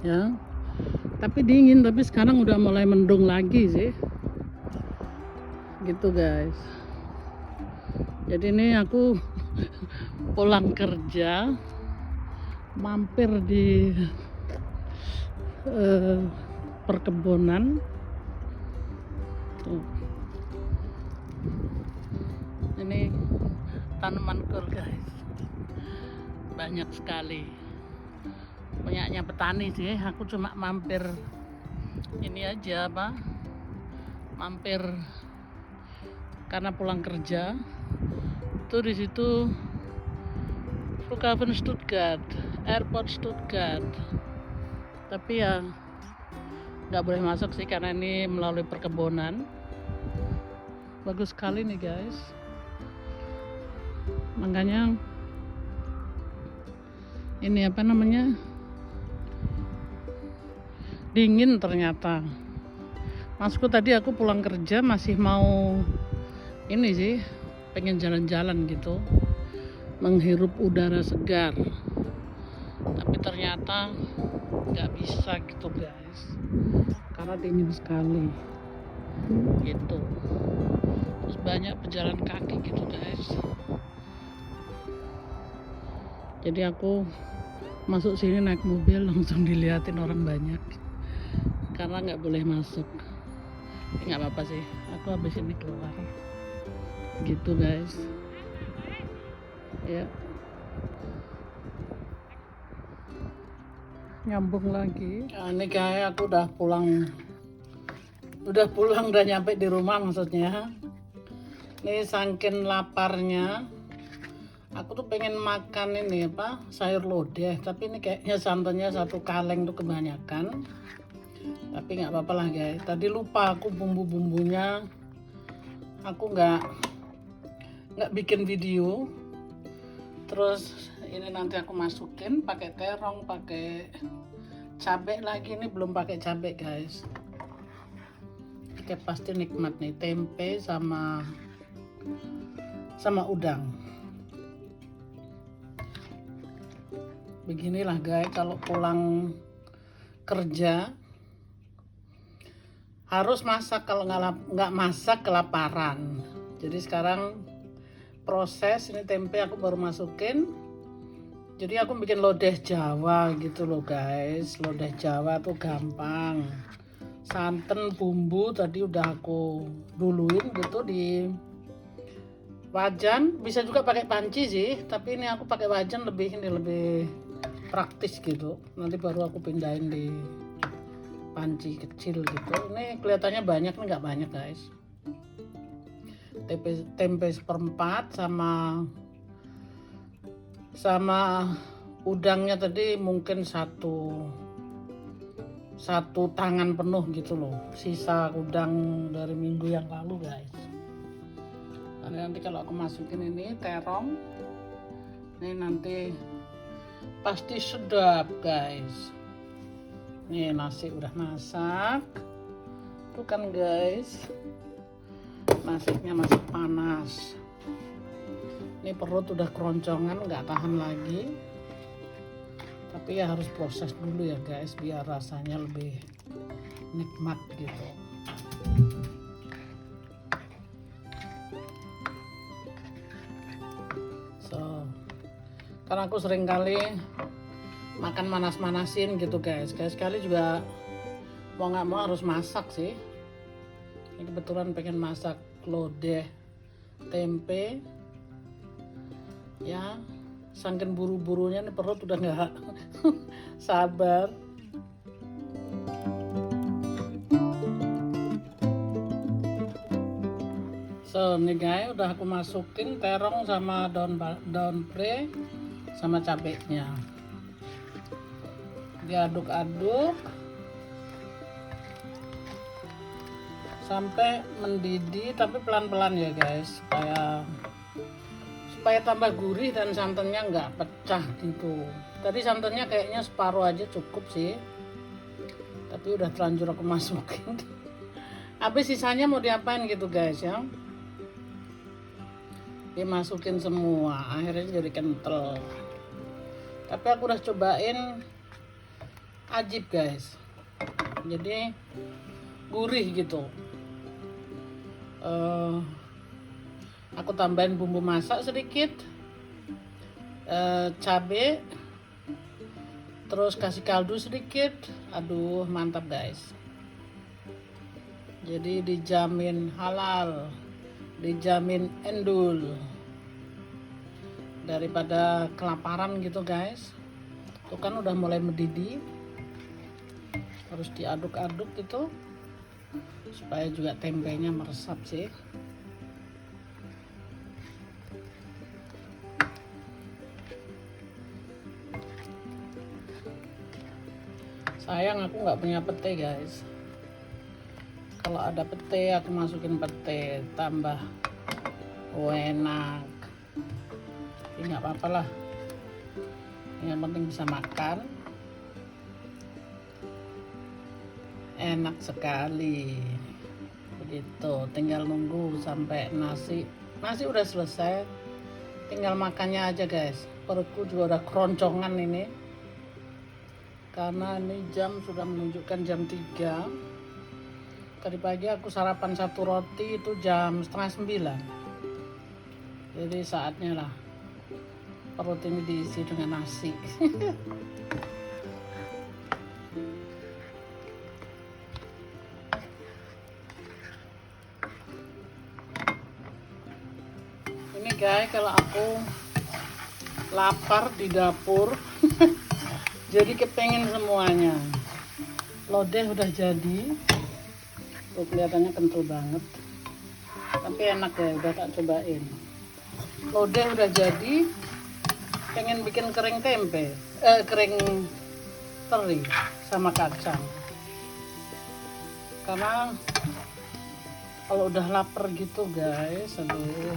ya. Tapi dingin, tapi sekarang udah mulai mendung lagi sih. Gitu guys. Jadi ini aku pulang kerja, mampir di perkebunan. Tuh. Ini tanaman kol guys, banyak sekali, punyanya petani sih. Aku cuma mampir ini aja mampir karena pulang kerja. Tuh di situ Flughafen Stuttgart, Airport Stuttgart. Tapi ya nggak boleh masuk sih karena ini melalui perkebunan. Bagus sekali nih guys. Makanya ini dingin ternyata. Masku tadi aku pulang kerja masih mau ini sih, pengen jalan-jalan gitu, menghirup udara segar. Tapi ternyata nggak bisa gitu guys, karena dingin sekali gitu. Terus banyak pejalan kaki gitu guys. Jadi aku masuk sini naik mobil, langsung diliatin orang banyak karena nggak boleh masuk. Nggak apa-apa sih, aku habis ini keluar gitu guys ya. Nyambung lagi. Nah, ini kayak aku udah pulang udah nyampe di rumah maksudnya. Ini saking laparnya aku tuh pengen makan ini sayur lodeh, tapi ini kayaknya santannya satu kaleng tuh kebanyakan. Tapi nggak apa-apa lah guys, tadi lupa aku bumbu-bumbunya, aku nggak bikin video. Terus ini nanti aku masukin pakai terong, pakai cabai lagi. Ini belum pakai cabai guys. Oke, pasti nikmat nih, tempe sama udang. Beginilah guys kalau pulang kerja harus masak, kalau nggak masak kelaparan. Jadi sekarang proses ini tempe aku baru masukin. Jadi aku bikin lodeh Jawa gitu loh guys. Lodeh Jawa tuh gampang. Santan, bumbu tadi udah aku duluin gitu di wajan. Bisa juga pakai panci sih, tapi ini aku pakai wajan, lebih praktis gitu. Nanti baru aku pindahin di panci kecil gitu. Ini kelihatannya banyak, nih nggak banyak guys. Tempe seperempat sama udangnya tadi mungkin satu tangan penuh gitu loh, sisa udang dari minggu yang lalu guys. Nanti kalau aku masukin ini terong, ini nanti pasti sedap guys. Nih nasi udah masak tuh kan guys, nasinya masih panas. Ini perut udah keroncongan, nggak tahan lagi. Tapi ya harus proses dulu ya guys, biar rasanya lebih nikmat gitu. Karena aku sering kali makan manas-manasin gitu guys. Sekali juga mau nggak mau harus masak sih. Ini kebetulan pengen masak lodeh tempe ya. Saking buru-burunya nih perut udah nggak sabar. So nih guys, udah aku masukin terong sama daun pre sama cabenya. Diaduk-aduk sampai mendidih, tapi pelan-pelan ya guys, supaya tambah gurih dan santannya nggak pecah gitu. Tadi santannya kayaknya separuh aja cukup sih, tapi udah terlanjur aku masukin. Habis sisanya mau diapain gitu guys ya, dimasukin semua, akhirnya jadi kental. Tapi aku udah cobain ajib guys, jadi gurih gitu. Aku tambahin bumbu masak sedikit, cabai, terus kasih kaldu sedikit. Aduh, mantap guys. Jadi dijamin halal, dijamin endul, daripada kelaparan gitu guys. Itu kan udah mulai mendidih, harus diaduk-aduk gitu supaya juga tempenya meresap sih. Sayang aku nggak punya pete guys. Kalau ada pete aku masukin pete, tambah enak. Tapi nggak apa-apa lah, yang penting bisa makan. Enak sekali. Begitu, tinggal nunggu sampai nasi udah selesai, tinggal makannya aja guys. Perutku juga udah keroncongan ini, karena ini jam sudah menunjukkan jam 3. Tadi pagi aku sarapan 1 roti itu jam 8:30. Jadi saatnya lah perut ini diisi dengan nasi. Ini guys, kalau aku lapar di dapur jadi kepengen semuanya. Lodeh udah jadi, tuh kelihatannya kental banget, tapi enak ya, udah tak cobain. Lodeh udah jadi, pengen bikin kering tempe, kering teri sama kacang. Karena kalau udah lapar gitu guys, aduh,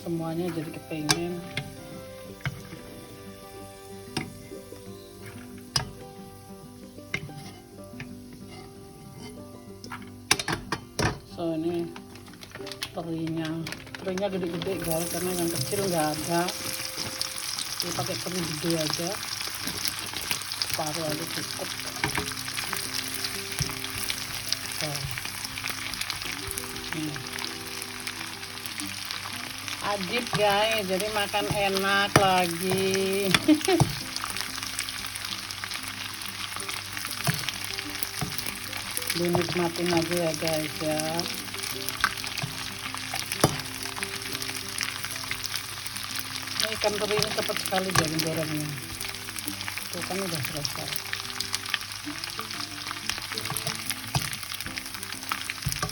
semuanya jadi kepengen. So ini terinya gede-gede guys, karena yang kecil nggak ada. Jadi pakai teri gede aja, separuh aja cukup. So, ajib guys, jadi makan enak lagi. Dinikmatin aja ya guys ya. Ini ikan teri ini cepat sekali jadi gorengnya. Itu kan udah selesai.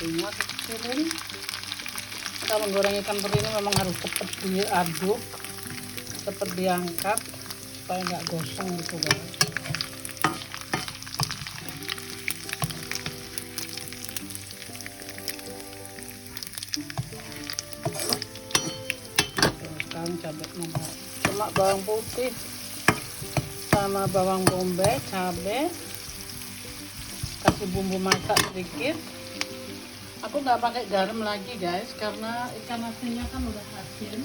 Tinggal kecilin. Kalau goreng ikan teri ini memang harus cepat diaduk, cepat diangkat supaya nggak gosong gitu guys. Cabai merah, cuma bawang putih sama bawang bombay, cabai, kasih bumbu masak sedikit. Aku nggak pakai garam lagi guys, karena ikan asinnya kan udah asin.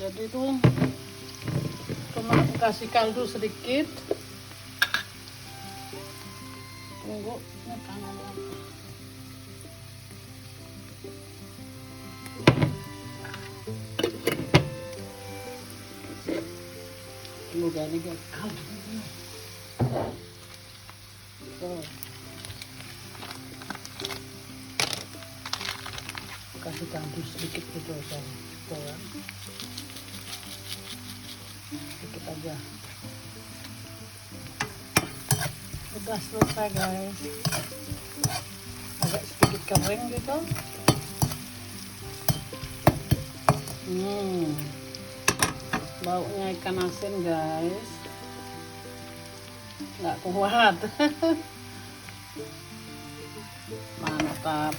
Jadi itu cuma kasih kaldu sedikit. Tunggu, ini tangannya. Ganti guys. Kasih kaldu sedikit gitu aja, sedikit aja. Udah selesai guys, agak sedikit kering gitu. Baunya ikan asin guys, nggak kuat. Mantap.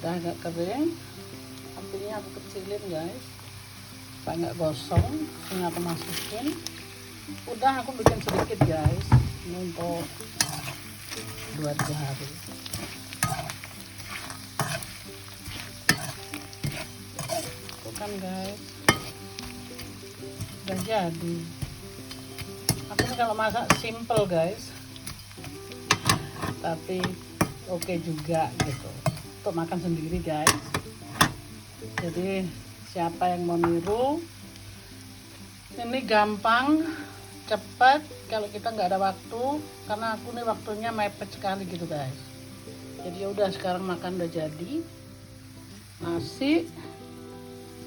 Udah agak kering, apinya aku kecilin guys supaya nggak gosong. Ini aku masukin, udah aku bikin sedikit guys, ini untuk 2-3 hari. Tuh kan guys, udah jadi. Aku ini kalau masak simple guys, tapi oke juga gitu untuk makan sendiri guys. Jadi siapa yang mau niru, ini gampang, cepat kalau kita nggak ada waktu, karena aku nih waktunya mepet sekali gitu guys. Jadi ya udah, sekarang makan udah jadi, nasi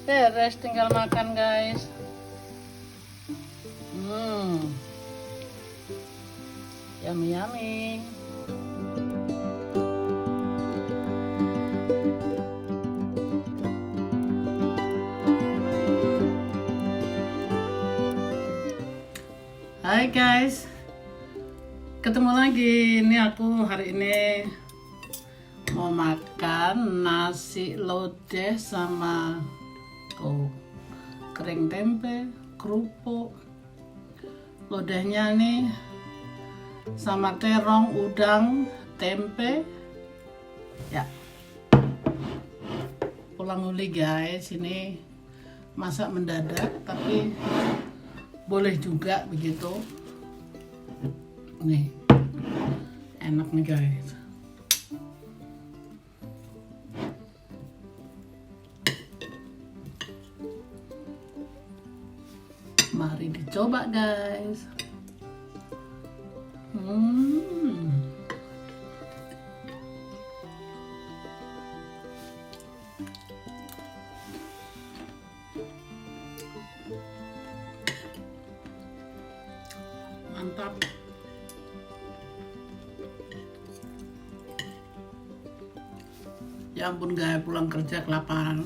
beres, tinggal makan guys. Yummy yummy. Hai guys, ketemu lagi. Ini aku hari ini mau makan nasi lodeh sama kering tempe, kerupuk. Lodehnya nih sama terong, udang, tempe. Ya, pulang uli guys. Ini masak mendadak, tapi boleh juga begitu. Nih, enak nih guys. Mari dicoba guys. Mantap. Ya ampun guys, pulang kerja kelaparan.